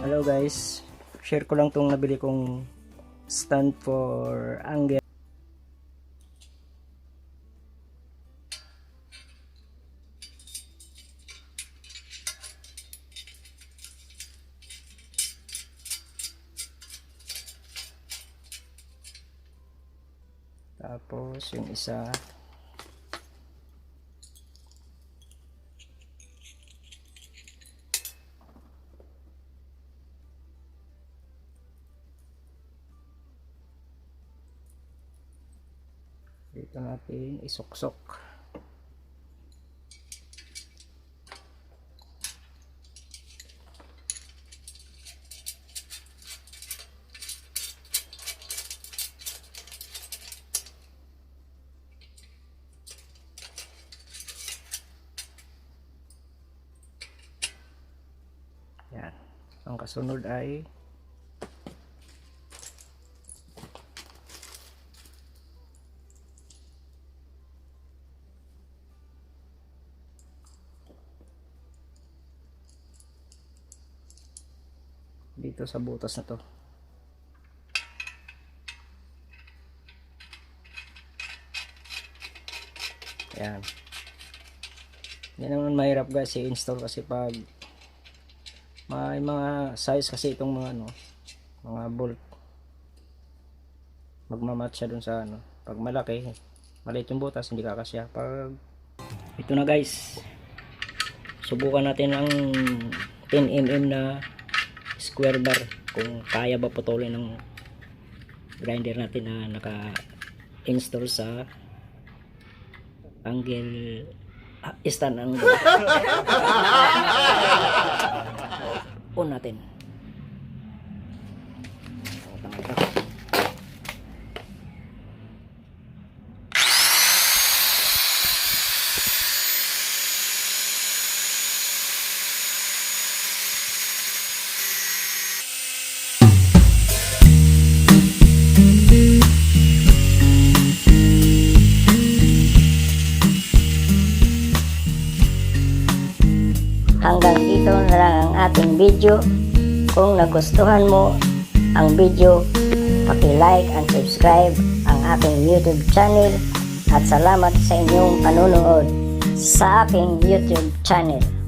Hello guys, share ko lang tong nabili kong stand for angle. Tapos yung isa dito natin isuksok. Yan. Ang kasunod ay dito sa butas na to. Yan. Yan naman mahirap guys i-install kasi pag may mga size kasi itong mga mga bolt magmamatch siya dun sa pag malaki maliit yung butas hindi kakasya. Pag ito na guys, subukan natin ang 10mm na square bar kung kaya ba putulin ng grinder natin na naka install sa angle stand angle. On natin. Hanggang dito na lang ang ating video. Kung nagustuhan mo ang video, paki-like and subscribe ang aking YouTube channel at salamat sa inyong panunood sa aking YouTube channel.